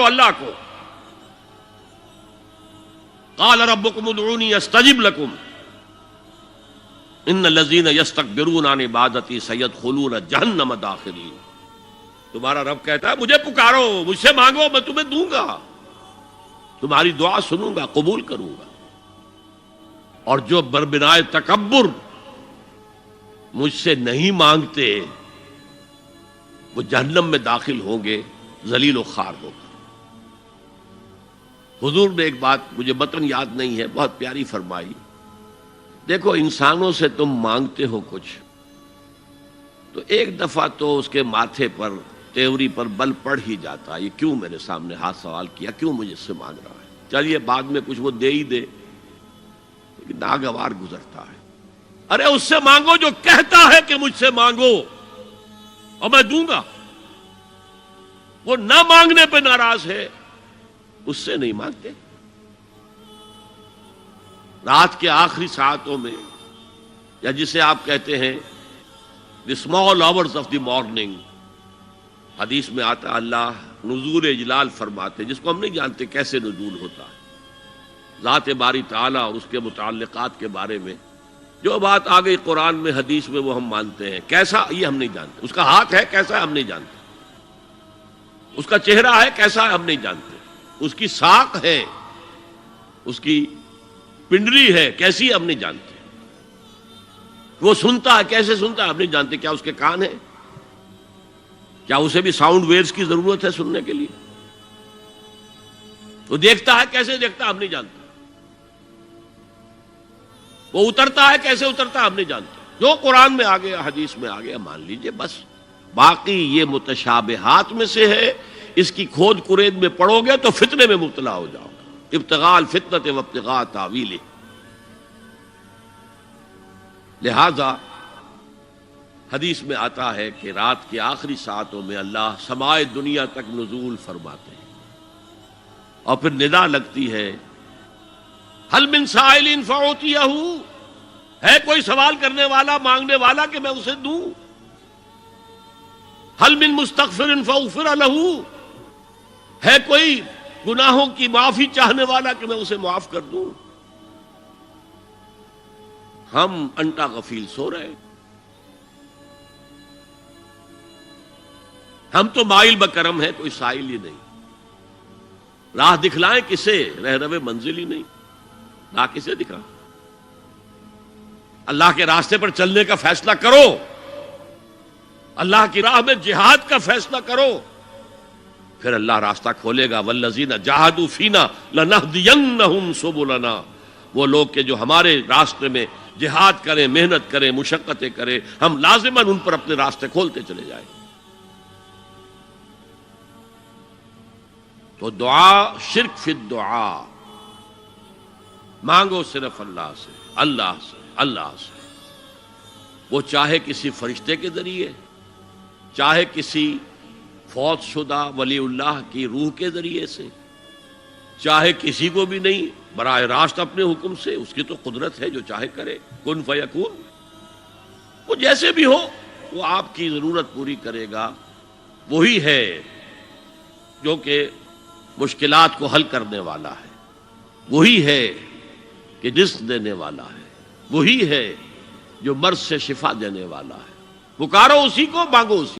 اللہ کو. قال ربکم ادعونی استجب لکم ان الذین یستکبرون عن عبادتی سیدخلون جہنم داخرین. تمہارا رب کہتا ہے مجھے پکارو، مجھ سے مانگو، میں تمہیں دوں گا، تمہاری دعا سنوں گا، قبول کروں گا. اور جو بربنائے تکبر مجھ سے نہیں مانگتے وہ جہنم میں داخل ہوں گے ذلیل و خوار ہو کر. حضور نے ایک بات مجھے متن یاد نہیں ہے بہت پیاری فرمائی. دیکھو انسانوں سے تم مانگتے ہو کچھ تو ایک دفعہ تو اس کے ماتھے پر تیوری پر بل پڑ ہی جاتا ہے، یہ کیوں میرے سامنے ہاتھ سوال کیا، کیوں مجھے اس سے مانگ رہا ہے، چلیے بعد میں کچھ وہ دے ہی دے، لیکن ناگوار گزرتا ہے. ارے اس سے مانگو جو کہتا ہے کہ مجھ سے مانگو اور میں دوں گا. وہ نہ مانگنے پہ ناراض ہے، اس سے نہیں مانگتے. رات کے آخری ساعتوں میں یا جسے آپ کہتے ہیں the small hours of the morning, حدیث میں آتا اللہ نزول اجلال فرماتے جس کو ہم نہیں جانتے کیسے نزول ہوتا ہے، ذات باری تعالیٰ اور اس کے متعلقات کے بارے میں جو بات آ گئی قرآن میں حدیث میں وہ ہم مانتے ہیں. کیسا یہ ہم نہیں جانتے، اس کا ہاتھ ہے کیسا ہم نہیں جانتے، اس کا چہرہ ہے کیسا ہم نہیں جانتے، اس کی ساق ہے، اس کی پنڈلی ہے کیسی ہم نہیں جانتے، وہ سنتا ہے کیسے سنتا ہے ہم نہیں جانتے، کیا اس کے کان ہیں، کیا اسے بھی ساؤنڈ ویوز کی ضرورت ہے سننے کے لیے، وہ دیکھتا ہے کیسے دیکھتا ہم نہیں جانتے، وہ اترتا ہے کیسے اترتا ہم نہیں جانتے. جو قرآن میں آ گیا حدیث میں آ گیا مان لیجئے بس. باقی یہ متشابہات میں سے ہے، اس کی کھود کرید میں پڑو گے تو فتنے میں مبتلا ہو جاؤ گے. ابتغاء الفتنۃ وابتغاء تاویلہ. لہذا حدیث میں آتا ہے کہ رات کے آخری ساعتوں میں اللہ سمائے دنیا تک نزول فرماتے ہیں اور پھر ندا لگتی ہے حل من سائل فاعطیہ، ہے کوئی سوال کرنے والا مانگنے والا کہ میں اسے دوں. حل من مستغفر فاغفر لہ، ہے کوئی گناہوں کی معافی چاہنے والا کہ میں اسے معاف کر دوں. ہم انٹا غفیل سو رہے، ہم تو مائل بکرم ہیں، کوئی سائل ہی نہیں. راہ دکھلائیں کسے، رہنو منزل ہی نہیں، راہ کسے دکھا. اللہ کے راستے پر چلنے کا فیصلہ کرو، اللہ کی راہ میں جہاد کا فیصلہ کرو، پھر اللہ راستہ کھولے گا. والذین جاہدوا فینا لنہدینہم سبلنا. وہ لوگ کہ جو ہمارے راستے میں جہاد کریں، محنت کریں، مشقتیں کریں، ہم لازماً ان پر اپنے راستے کھولتے چلے جائیں. تو دعا شرک فی الدعا، مانگو صرف اللہ سے، اللہ سے، اللہ سے. وہ چاہے کسی فرشتے کے ذریعے، چاہے کسی فوت شدہ ولی اللہ کی روح کے ذریعے سے، چاہے کسی کو بھی نہیں، براہ راست اپنے حکم سے. اس کی تو قدرت ہے جو چاہے کرے، کن فیکون. وہ جیسے بھی ہو وہ آپ کی ضرورت پوری کرے گا. وہی ہے جو کہ مشکلات کو حل کرنے والا ہے، وہی ہے کہ رزق دینے والا ہے، وہی ہے جو مرض سے شفا دینے والا ہے. پکارو اسی کو، مانگو اسی